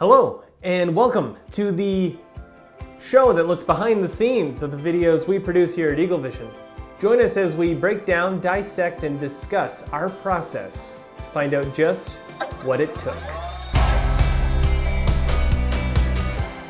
Hello, and welcome to the show that looks behind the scenes of the videos we produce here at Eagle Vision. Join us as we break down, dissect, and discuss our process to find out just what it took.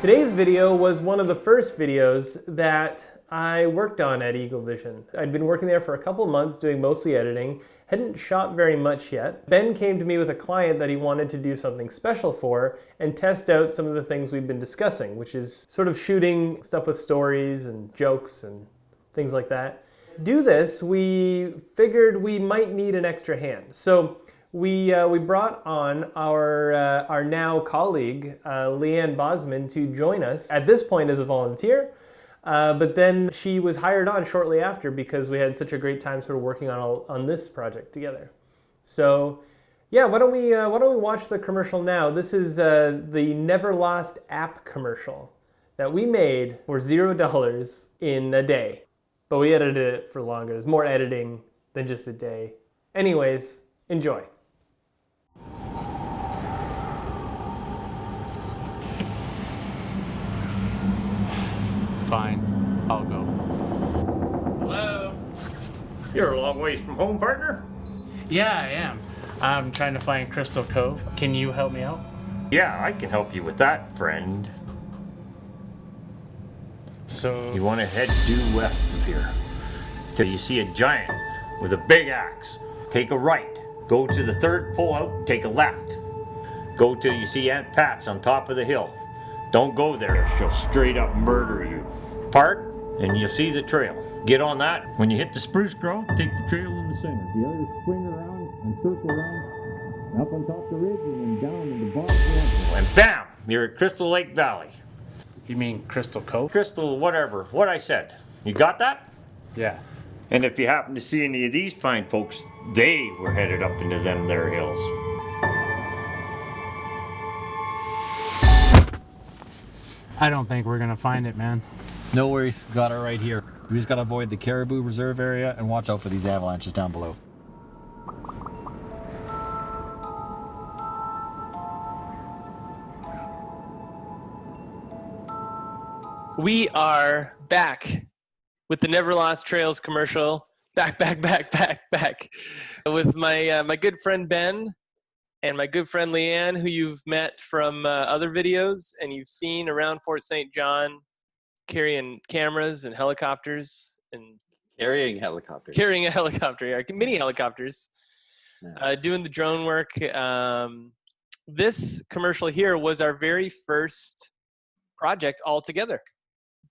Today's video was one of the first videos that I worked on at Eagle Vision. I'd been working there for a couple months doing mostly editing, hadn't shot very much yet. Ben came to me with a client that he wanted to do something special for and test out some of the things we've been discussing, which is sort of shooting stuff with stories and jokes and things like that. To do this, we figured we might need an extra hand. So we brought on our now colleague, Leanne Bosman, to join us, at this point as a volunteer. But then she was hired on shortly after because we had such a great time sort of working on this project together. So yeah, why don't we watch the commercial now? This is the Never Lost app commercial that we made for $0 in a day. But we edited it for longer. There's more editing than just a day. Anyways, enjoy. Fine, I'll go. Hello? You're a long ways from home, partner? Yeah, I am. I'm trying to find Crystal Cove. Can you help me out? Yeah, I can help you with that, friend. So, You want to head due west of here till you see a giant with a big axe. Take a right. Go to the third pull out, take a left. Go till you see Aunt Pat's on top of the hill. Don't go there, she'll straight up murder you. Park, and you'll see the trail. Get on that. When you hit the spruce grove, take the trail in the center. The others swing around and circle around, up on top the ridge and then down in the bottom. And bam, you're at Crystal Lake Valley. you mean Crystal Cove? Crystal, whatever, what I said. You got that? Yeah. And if you happen to see any of these fine folks, they were headed up into them there hills. I don't think we're gonna find it, man. No worries, got it right here. We just gotta avoid the Caribou Reserve area and watch out for these avalanches down below. We are back with the Never Lost Trails commercial. Back with my good friend Ben and my good friend Leanne, who you've met from other videos and you've seen around Fort St. John carrying cameras and helicopters and Carrying helicopters. carrying a helicopter, yeah, mini helicopters, Yeah. doing the drone work. This commercial here was our very first project all together.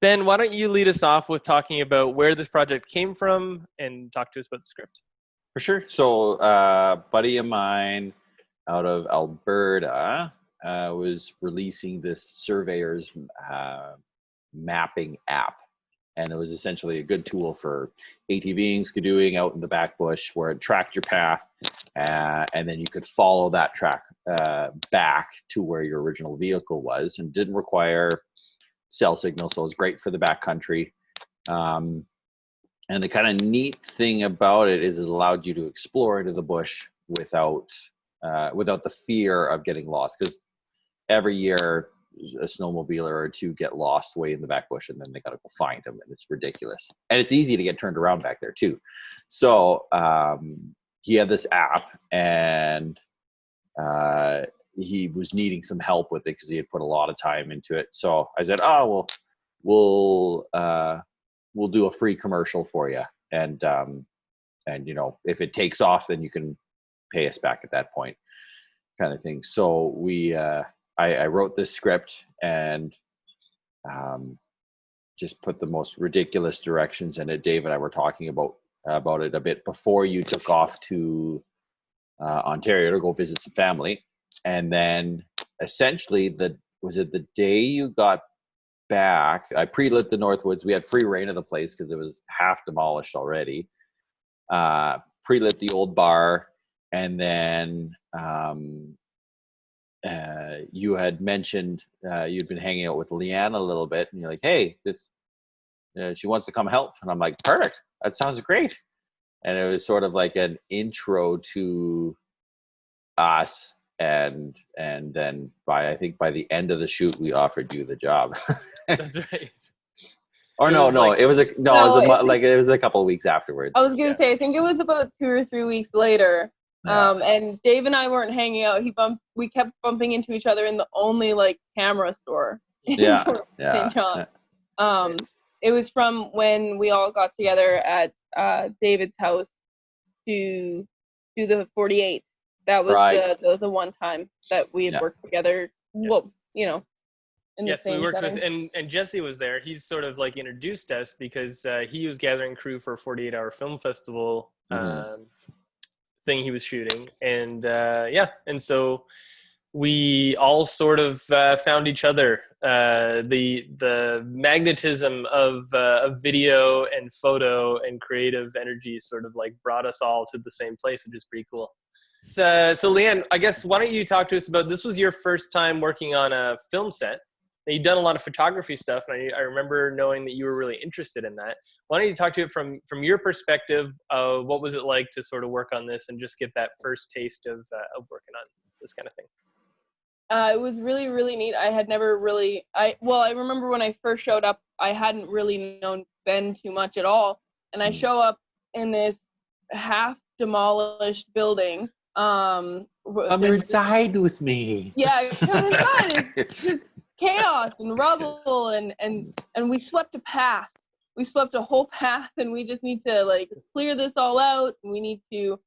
Ben, why don't you lead us off with talking about where this project came from and talk to us about the script? For sure. So, buddy of mine out of Alberta was releasing this surveyor's mapping app. And it was essentially a good tool for ATVing, skidooing out in the back bush where it tracked your path. And then you could follow that track back to where your original vehicle was and didn't require cell signal. So it was great for the backcountry. And the kind of neat thing about it is it allowed you to explore into the bush without the fear of getting lost. Because every year a snowmobiler or two get lost way in the back bush and then they got to go find them. And it's ridiculous. And it's easy to get turned around back there too. So he had this app and he was needing some help with it because he had put a lot of time into it. So I said, "Oh, well, we'll do a free commercial for you, and you know, if it takes off, then you can pay us back at that point," kind of thing. So I wrote this script and just put the most ridiculous directions in it. Dave and I were talking about it a bit before you took off to Ontario to go visit some family. And then essentially was it the day you got back, I pre-lit the Northwoods. We had free reign of the place because it was half demolished already. Pre-lit the old bar. And then you had mentioned you'd been hanging out with Leanne a little bit. And you're like, "Hey, she wants to come help." And I'm like, "Perfect. That sounds great." And it was sort of like an intro to us and then I think by the end of the shoot, we offered you the job. That's right. Or It no, was no, like- it was a No, it was a couple of weeks afterwards. I was gonna say, I think it was about 2 or 3 weeks later. Yeah. And Dave and I weren't hanging out. We kept bumping into each other in the only like camera store in Yeah, Fort yeah, St. John. It was from when we all got together at David's house to do the 48. That was Right. the one time that we had Yeah. worked together. Well, Yes. you know, in Yes, the we same worked setting. with, and Jesse was there. He's sort of like introduced us because he was gathering crew for a 48-hour film festival thing he was shooting. And and so we all sort of found each other. The magnetism of video and photo and creative energy sort of like brought us all to the same place, which is pretty cool. So Leanne, I guess why don't you talk to us about, this was your first time working on a film set. Now, you've done a lot of photography stuff, and I remember knowing that you were really interested in that. Why don't you talk to it from your perspective of what was it like to sort of work on this and just get that first taste of working on this kind of thing? It was really, really neat. I had never really, I remember when I first showed up, I hadn't really known Ben too much at all. And I show up in this half demolished building. Come inside with me. Yeah, come inside. It's just chaos and rubble, and we swept a path. We swept a whole path, and we just need to like clear this all out. And we need to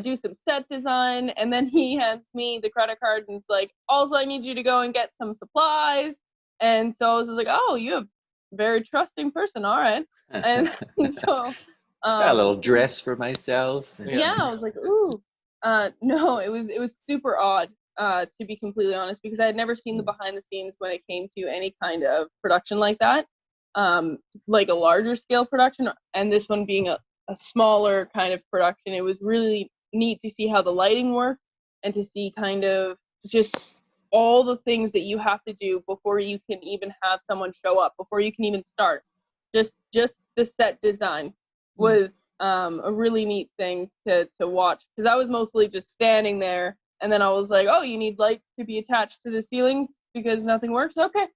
do some set design. And then he hands me the credit card and is like, also, I need you to go and get some supplies. And so I was just like, oh, you're a very trusting person. All right. And so Got a little dress for myself. yeah, I was like, ooh. No, it was super odd, to be completely honest, because I had never seen the behind the scenes when it came to any kind of production like that, like a larger scale production, and this one being a smaller kind of production. It was really neat to see how the lighting worked and to see kind of just all the things that you have to do before you can even have someone show up, before you can even start. Just the set design was a really neat thing to watch, because I was mostly just standing there, and then I was like, oh, you need lights to be attached to the ceiling because nothing works? Okay.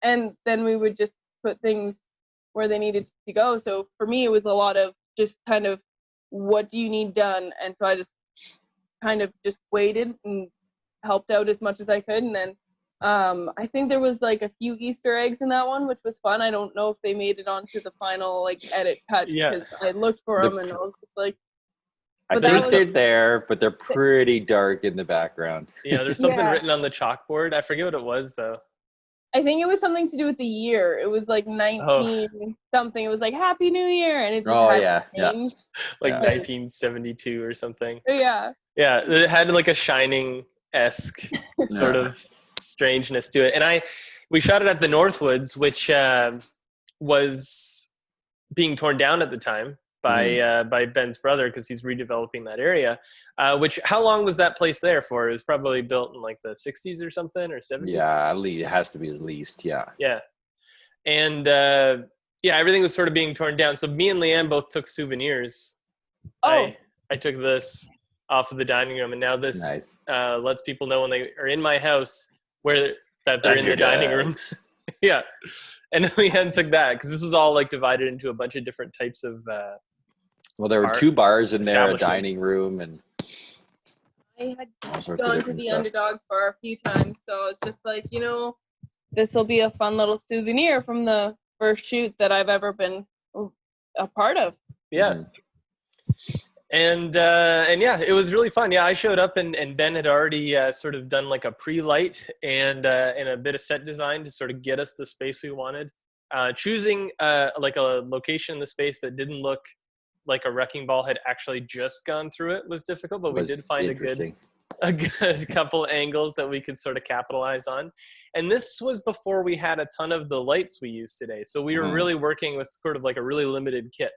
And then we would just put things where they needed to go. So for me, it was a lot of just kind of, what do you need done? And so I just kind of just waited and helped out as much as I could. And then I think there was like a few Easter eggs in that one, which was fun. I don't know if they made it onto the final like edit cut, because I looked for them and I was just like, I think they're there, but they're pretty dark in the background. Yeah, there's something written on the chalkboard. I forget what it was though. I think it was something to do with the year. It was like 19 something. It was like Happy New Year, and it just changed. Like 1972 or something. Yeah. Yeah, it had like a Shining-esque sort of strangeness to it. And we shot it at the Northwoods, which was being torn down at the time by Ben's brother, because he's redeveloping that area. How long was that place there for? It was probably built in like the 60s or something, or 70s. Yeah, at least it has to be at least. Yeah. Yeah, and everything was sort of being torn down. So me and Leanne both took souvenirs. Oh. I took this off of the dining room, and now this lets people know when they are in my house that they're in the dining room. Yeah. And then Leanne took that, because this was all like divided into a bunch of different types of well, there were 2 bars in there, a establishments. dining room, and I had all sorts of gone to different the stuff. Underdogs bar a few times, so it's just like, this will be a fun little souvenir from the first shoot that I've ever been a part of. Yeah. And yeah, it was really fun. Yeah, I showed up and Ben had already sort of done like a pre-light and a bit of set design to sort of get us the space we wanted. Choosing like a location in the space that didn't look like a wrecking ball had actually just gone through it was difficult, but we did find a good couple angles that we could sort of capitalize on. And this was before we had a ton of the lights we use today. So we were really working with sort of like a really limited kit.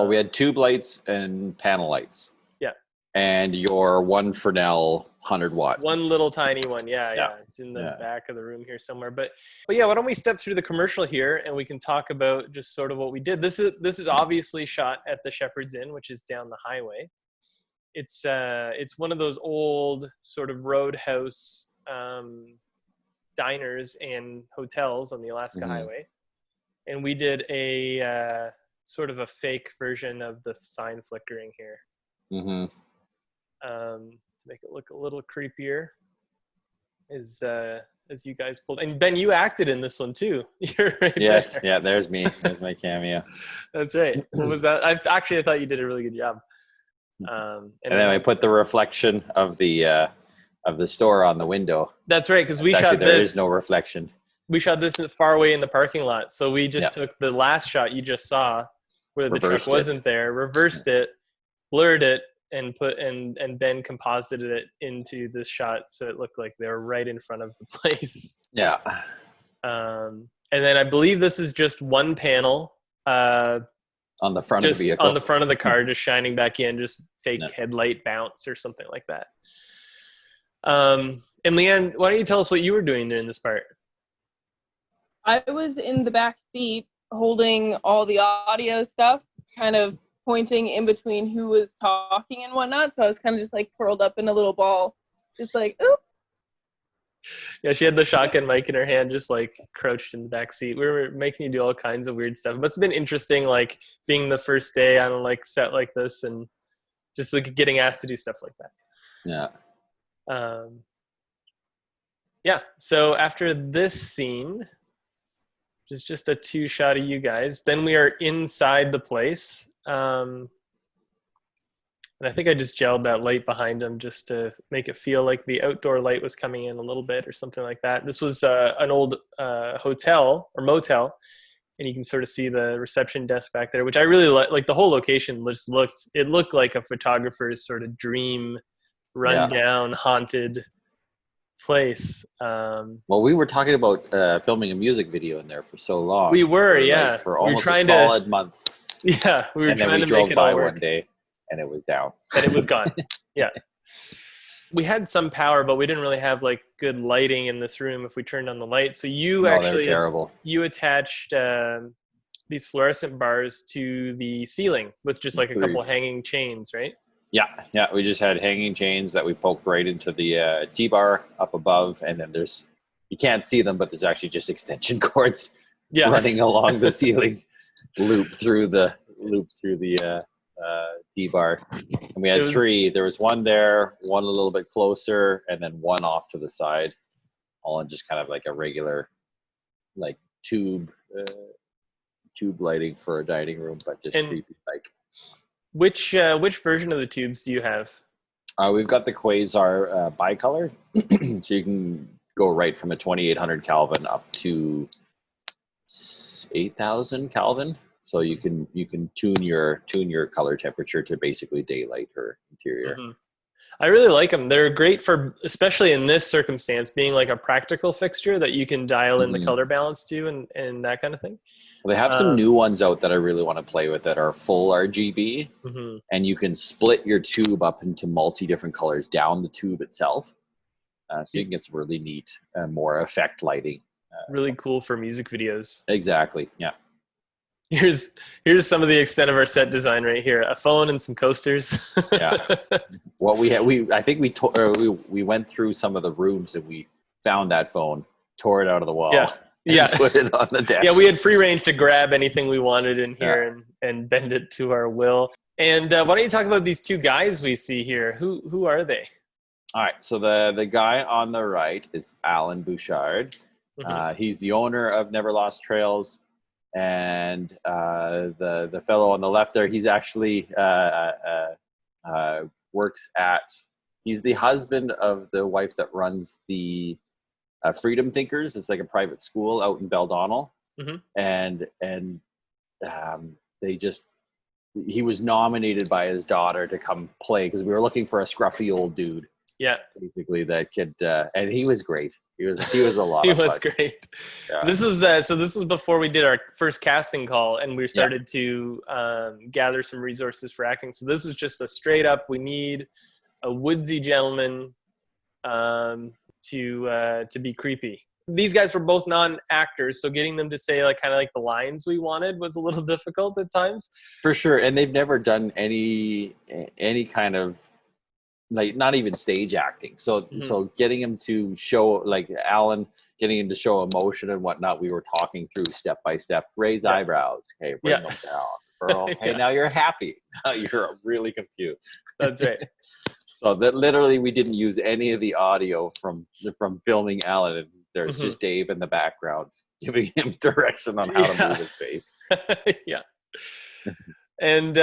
We had tube lights and panel lights. Yeah. And your one Fresnel 100-watt. One little tiny one. Yeah. It's in the back of the room here somewhere. But yeah, why don't we step through the commercial here and we can talk about just sort of what we did. This is obviously shot at the Shepherd's Inn, which is down the highway. It's one of those old sort of roadhouse diners and hotels on the Alaska Mhm. Highway, and we did a sort of a fake version of the sign flickering here Mm-hmm. to make it look a little creepier. As you guys pulled, and Ben, you acted in this one too. You're right Yes. there. Yeah. There's me. There's my cameo. That's right. What was that? I thought you did a really good job. And then I put the reflection of the store on the window. That's right, because we Actually, shot there this. is no reflection. We shot this far away in the parking lot, so we just Yeah. took the last shot you just saw, where the Reversed truck wasn't there, reversed it, blurred it, and Ben composited it into this shot, so it looked like they were right in front of the place. Yeah. And then I believe this is just one panel. On the front of Just the vehicle. on the front of the car, just shining back in, just fake Yeah. headlight bounce or something like that. And Leanne, why don't you tell us what you were doing during this part? I was in the back seat holding all the audio stuff, kind of pointing in between who was talking and whatnot. So I was kind of just like curled up in a little ball, just like, oop. Yeah, she had the shotgun mic in her hand, just like crouched in the back seat. We were making you do all kinds of weird stuff. It must have been interesting, like being the first day on a like set like this, and just like getting asked to do stuff like that. Yeah. Yeah. So after this scene, which is just a 2-shot of you guys, then we are inside the place. And I think I just gelled that light behind him just to make it feel like the outdoor light was coming in a little bit or something like that. This was an old hotel or motel, and you can sort of see the reception desk back there, which I really like the whole location just looked like a photographer's sort of dream rundown haunted place. Well, we were talking about filming a music video in there for so long. We were, For, yeah. Like, for We were almost trying a solid month. Yeah, we were And then trying we to make drove it all by work. one day, and it was down. And it was gone. Yeah. We had some power, but we didn't really have like good lighting in this room if we turned on the light. So you No, actually they're terrible. you attached these fluorescent bars to the ceiling with just like a couple hanging chains, right? Yeah. We just had hanging chains that we poked right into the T-bar up above, and then you can't see them, but there's actually just extension cords running along the ceiling, loop through the T-bar. And we had 3. There was one there, one a little bit closer, and then one off to the side, all in just kind of like a regular, like tube lighting for a dining room, but just creepy like. Which version of the tubes do you have? We've got the Quasar bicolor, so you can go right from a 2800 Kelvin up to 8000 Kelvin. So you can tune your color temperature to basically daylight or interior. Mm-hmm. I really like them. They're great for, especially in this circumstance, being like a practical fixture that you can dial in the color balance to and that kind of thing. Well, they have some new ones out that I really want to play with that are full RGB, and you can split your tube up into different colors down the tube itself. So you can get some really neat, more effect lighting. Really cool for music videos. Exactly. Yeah. Here's some of the extent of our set design right here: a phone and some coasters. Yeah. Well, I think we went through some of the rooms and we found that phone, tore it out of the wall. Yeah. Put it on the desk. Yeah, we had free range to grab anything we wanted in here and bend it to our will. And why don't you talk about these 2 guys we see here? Who are they? All right. So the guy on the right is Alan Bouchard. He's the owner of Never Lost Trails. And the fellow on the left there, he's actually he's the husband of the wife that runs the Freedom Thinkers. It's like a private school out in Beldonnell. And he was nominated by his daughter to come play because we were looking for a scruffy old dude. Yeah, basically that could, and he was great. He was a lot. He of was fun. great. Yeah. This is so. This was before we did our first casting call, and we started to gather some resources for acting. So this was just a straight up. We need a woodsy gentleman to be creepy. These guys were both non-actors, so getting them to say like kind of like the lines we wanted was a little difficult at times. For sure, and they've never done any kind of like not even stage acting. So Mhm. so getting him to show, like Alan, getting him to show emotion and whatnot, we were talking through step by step. Raise Yeah. eyebrows. Okay, bring Yeah. them down. Pearl. Hey, Yeah. now you're happy. Now you're really confused. That's right. So that literally we didn't use any of the audio from filming Alan. And there's Mhm. just Dave in the background giving him direction on how to Yeah. move his face. Yeah. And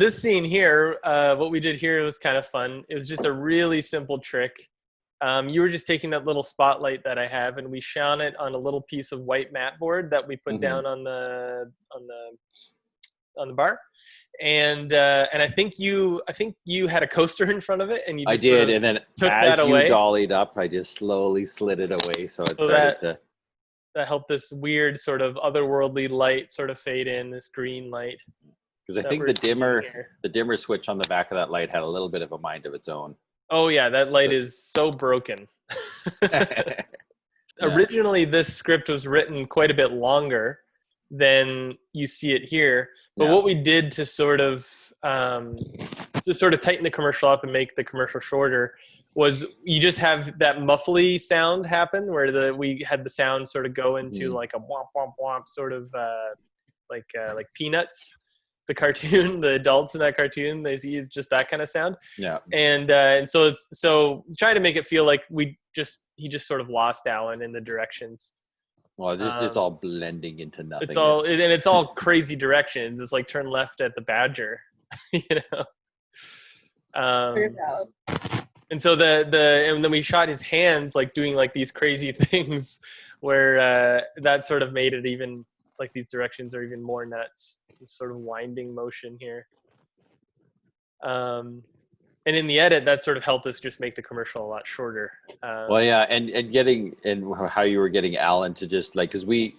this scene here, what we did here was kind of fun. It was just a really simple trick. You were just taking that little spotlight that I have, and we shone it on a little piece of white mat board that we put Mhm. down on the bar. And I think you had a coaster in front of it, and you I just sort did, of and then took as that you away. dollied up, I just slowly slid it away, so it So started to. that helped this weird sort of otherworldly light sort of fade in, this green light. Because I that think we're the seeing dimmer here. switch on the back of that light had a little bit of a mind of its own. Oh yeah, that light is so broken. Yeah. Originally, this script was written quite a bit longer than you see it here. But Yeah. what we did to sort of tighten the commercial up and make the commercial shorter was you just have that muffly sound happen, where we had the sound sort of go into Mhm. like a womp womp womp sort of like Peanuts, the cartoon. The adults in that cartoon, they see just that kind of sound. Yeah. And so trying to make it feel like he just sort of lost Alan in the directions. Well, it's all blending into nothingness. It's all crazy directions. It's like turn left at the Badger, you know. And so and then we shot his hands like doing like these crazy things, where that sort of made it even like these directions are even more nuts. This sort of winding motion here. And in the edit, that sort of helped us just make the commercial a lot shorter. Well, yeah, and how you were getting Alan to just like, because we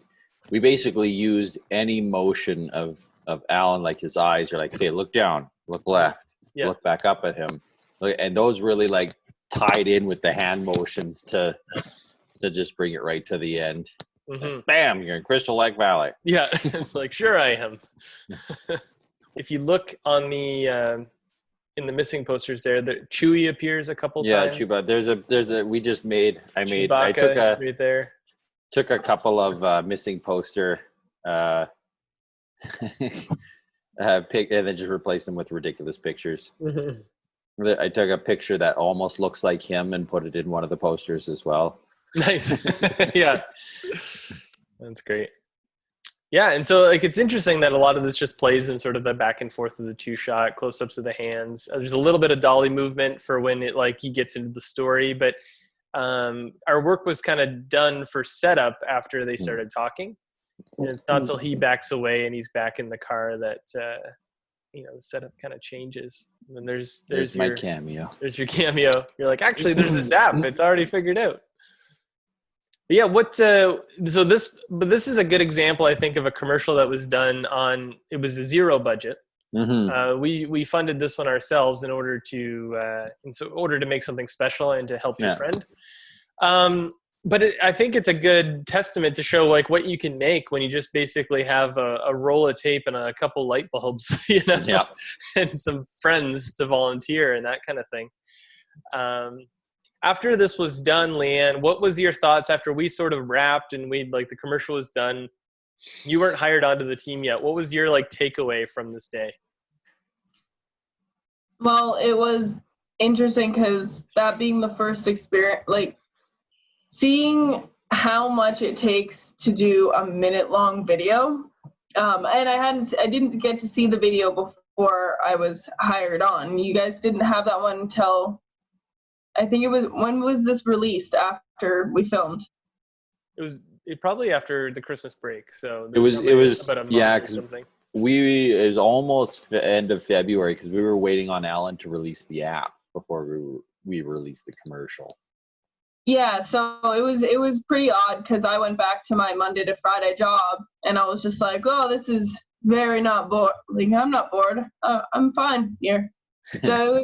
basically used any motion of Alan, like his eyes. You're like, okay, look down, look left, Yeah. look back up at him, and those really like tied in with the hand motions to just bring it right to the end. Mm-hmm. Bam, you're in Crystal Lake Valley. Yeah, it's like, sure I am. If you look on the in the missing posters there, Chewie appears a couple times. Yeah, Chewbacca. There's a we just made. I Chewbacca took is right there. Took a couple of missing poster pick and then just replaced them with ridiculous pictures. Mm-hmm. I took a picture that almost looks like him and put it in one of the posters as well. Nice. Yeah, that's great. Yeah, and so like it's interesting that a lot of this just plays in sort of the back and forth of the two shot, close ups of the hands. There's a little bit of dolly movement for when he gets into the story, but our work was kind of done for setup after they started talking, and it's not until he backs away and he's back in the car that the setup kind of changes. And then there's my cameo. There's your cameo. You're like, actually, there's this app. It's already figured out. But yeah, this is a good example, I think, of a commercial that was done it was a zero budget. Mm-hmm. We funded this one ourselves in order to make something special and to help your friend. But I think it's a good testament to show like what you can make when you just basically have a roll of tape and a couple light bulbs, and some friends to volunteer and that kind of thing. After this was done, Leanne, what was your thoughts after we sort of wrapped and the commercial was done? You weren't hired onto the team yet. What was your takeaway from this day? Well, it was interesting because that being the first experience, seeing how much it takes to do a minute-long video. And I didn't get to see the video before I was hired on. You guys didn't have that one until, I think when was this released after we filmed? It was probably after the Christmas break. So it was about a month or something. It was almost end of February because we were waiting on Alan to release the app before we released the commercial. Yeah, so it was pretty odd because I went back to my Monday to Friday job and I was just like, oh, this is very not bored. I'm not bored. I'm fine here. So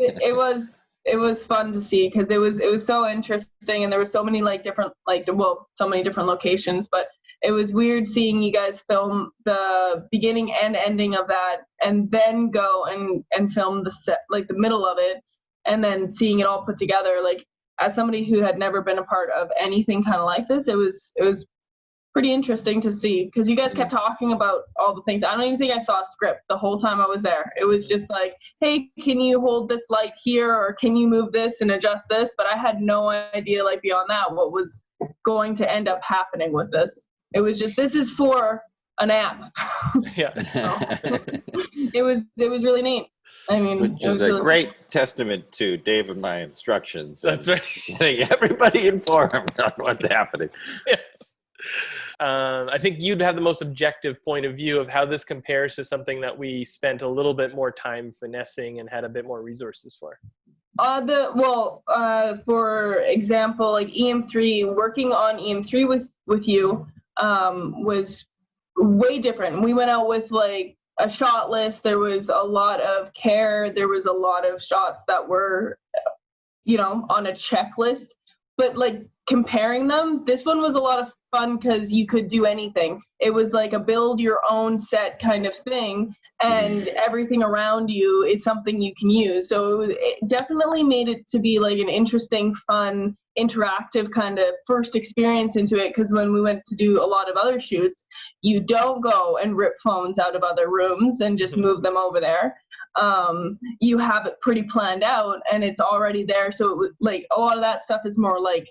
it was fun to see because it was so interesting and there were so many different so many different locations, but it was weird seeing you guys film the beginning and ending of that and then go and film the set, the middle of it. and then seeing it all put together, like as somebody who had never been a part of anything kind of like this, it was pretty interesting to see, because you guys kept talking about all the things. I don't even think I saw a script the whole time I was there. It was just like, hey, can you hold this light here, or can you move this and adjust this? But I had no idea, like beyond that, what was going to end up happening with this. It was just, this is for an app. Yeah. It was really neat. I mean, Which it was is a really great testament to Dave and my instructions. That's and right. getting everybody informed on what's happening. Yes. I think you'd have the most objective point of view of how this compares to something that we spent a little bit more time finessing and had a bit more resources for. For example, like EM3, working on EM3 with you was way different. We went out with like a shot list. There was a lot of care. There was a lot of shots that were, on a checklist. But like comparing them, this one was a lot of fun because you could do anything. It was like a build your own set kind of thing, and everything around you is something you can use. So it definitely made it to be like an interesting, fun, interactive kind of first experience into it, because when we went to do a lot of other shoots, you don't go and rip phones out of other rooms and just move them over there. You have it pretty planned out and it's already there. So it was like a lot of that stuff is more like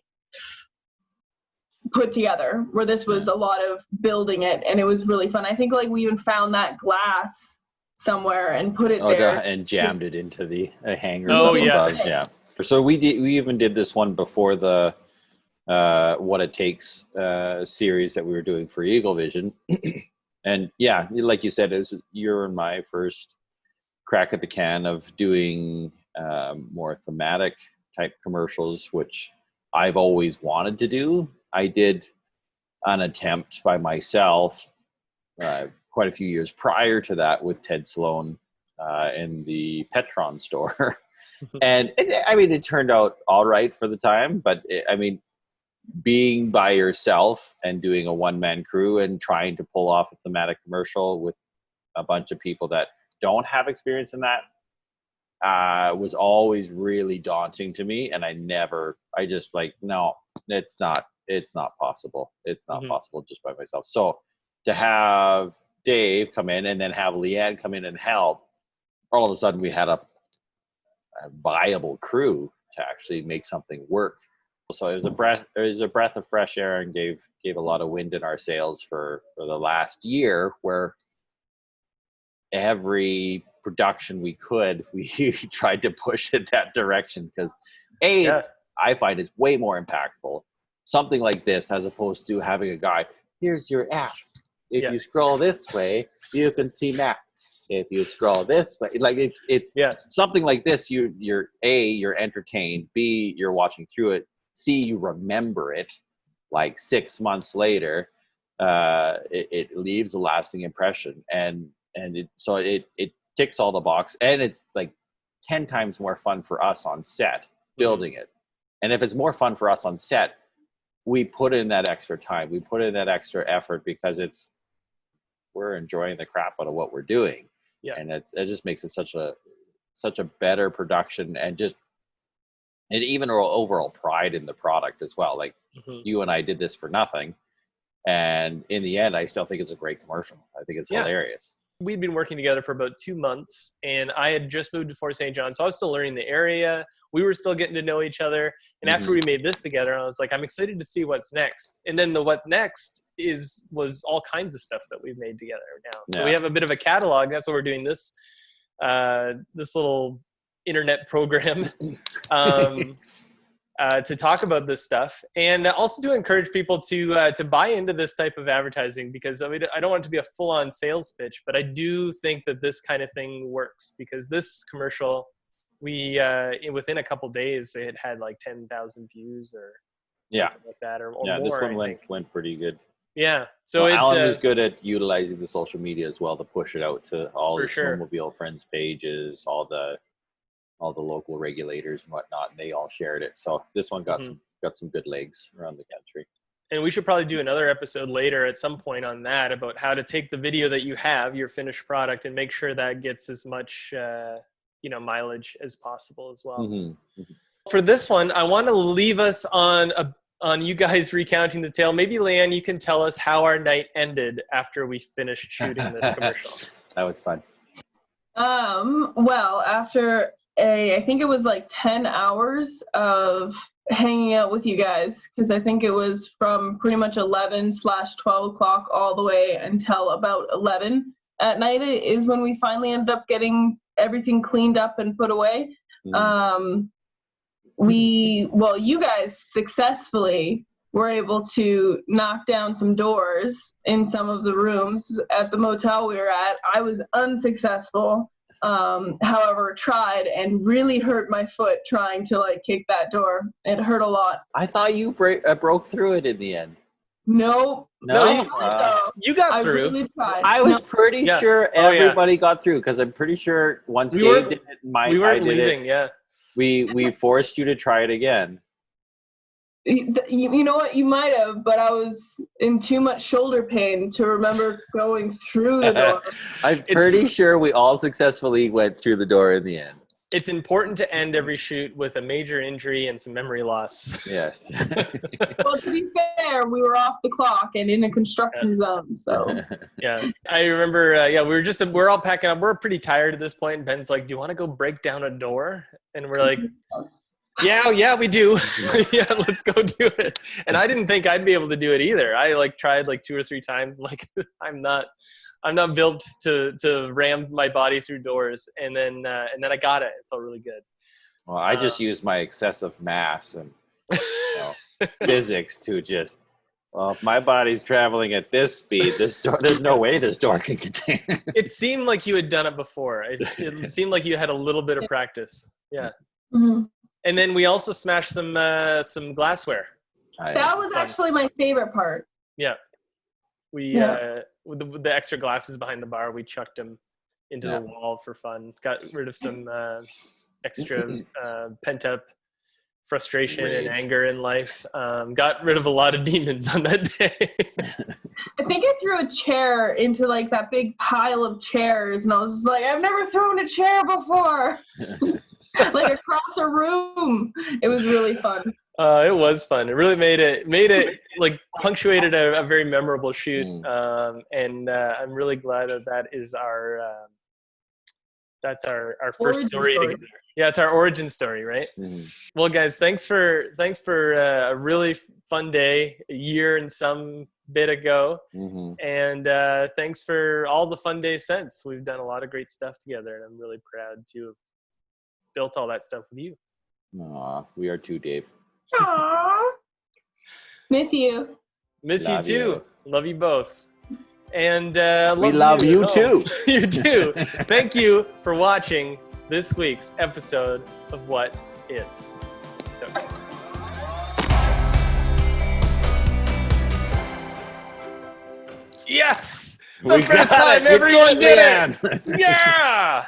put together, where this was a lot of building it, and it was really fun. I think like we even found that glass somewhere and put it there And jammed it into the hangers Oh, up yeah. above. Yeah. So we even did this one before the What It Takes series that we were doing for Eagle Vision. And yeah, like you said, it was your and my first crack at the can of doing more thematic type commercials, which I've always wanted to do. I did an attempt by myself quite a few years prior to that with Ted Sloan in the Petron store. And it turned out all right for the time, but being by yourself and doing a one-man crew and trying to pull off a thematic commercial with a bunch of people that don't have experience in that was always really daunting to me. And no, it's not possible. It's not possible just by myself. So to have Dave come in and then have Leanne come in and help, all of a sudden we had a viable crew to actually make something work. So it was a breath of fresh air, and gave a lot of wind in our sails for the last year, where every production we tried to push in that direction, because I find it's way more impactful something like this as opposed to having a guy, here's your app, if you scroll this way you can see maps, if you scroll this way, like it's something like this, you're entertained, B, you're watching through it, C, you remember it like 6 months later. It leaves a lasting impression, and it ticks all the box, and it's like 10 times more fun for us on set building it. And if it's more fun for us on set, we put in that extra time, we put in that extra effort, because we're enjoying the crap out of what we're doing. And it just makes it such a better production, and even our overall pride in the product as well. Like you and I did this for nothing, and in the end I still think it's a great commercial. I think it's hilarious. We'd been working together for about 2 months, and I had just moved to Fort St. John, so I was still learning the area. We were still getting to know each other. And after we made this together, I was like, I'm excited to see what's next. And then the what next was all kinds of stuff that we've made together now. So we have a bit of a catalog. That's what we're doing this little internet program to talk about this stuff, and also to encourage people to buy into this type of advertising, because I don't want it to be a full-on sales pitch, but I do think that this kind of thing works, because this commercial, we within a couple days it had like 10,000 views or something like that, or more. This one went pretty good. Yeah, so Alan was good at utilizing the social media as well to push it out to all the snowmobile friends pages, all the local regulators and whatnot, and they all shared it. So this one got some good legs around the country. And we should probably do another episode later at some point on that, about how to take the video that you have, your finished product, and make sure that gets as much mileage as possible as well. Mm-hmm. For this one, I want to leave us on you guys recounting the tale. Maybe Leanne, you can tell us how our night ended after we finished shooting this commercial. That was fun. Well, after I think it was like 10 hours of hanging out with you guys, because I think it was from pretty much 11/12 o'clock all the way until about 11 at night is when we finally ended up getting everything cleaned up and put away. You guys successfully were able to knock down some doors in some of the rooms at the motel we were at. I was unsuccessful, however, tried and really hurt my foot trying to kick that door. It hurt a lot. I thought you broke through it in the end. Nope. No, you got through. I really tried. I was pretty sure everybody got through, because I'm pretty sure once We Gabe weren't- did it, we weren't leaving. Yeah. we forced you to try it again. You know what? You might have, but I was in too much shoulder pain to remember going through the door. I'm pretty sure we all successfully went through the door in the end. It's important to end every shoot with a major injury and some memory loss. Yes. Well, to be fair, we were off the clock and in a construction zone, so. Yeah, I remember. We're all packing up. We're pretty tired at this point. And Ben's like, "Do you want to go break down a door?" And we're like, "Yeah, we do. Yeah, let's go do it." And I didn't think I'd be able to do it either. I tried 2 or 3 times. I'm not built to ram my body through doors. And then I got it. It felt really good. Well, I just used my excessive mass and physics to just. Well, if my body's traveling at this speed, there's no way this door can contain it. It seemed like you had done it before. It seemed like you had a little bit of practice. Yeah. Mm-hmm. And then we also smashed some glassware. That was actually my favorite part. Yeah. We with the extra glasses behind the bar, we chucked them into the wall for fun. Got rid of some extra pent up frustration and anger in life. Got rid of a lot of demons on that day. I think I threw a chair into that big pile of chairs, and I was just like, I've never thrown a chair before. Across a room. It was really fun. It was fun. It really made it punctuated a very memorable shoot. And I'm really glad that is that's our first origin story together. Yeah, it's our origin story, right? Mm-hmm. Well, guys, thanks for a really fun day, a year and some bit ago. Mm-hmm. And thanks for all the fun days since. We've done a lot of great stuff together, and I'm really proud to have built all that stuff with you. Aw, we are too, Dave. Aww. Miss you. Miss Love you too. Love you both. And We love you too. You too. Thank you for watching this week's episode of What It Took. Yes! The first time everyone did it! Yeah!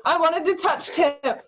I wanted to touch tips.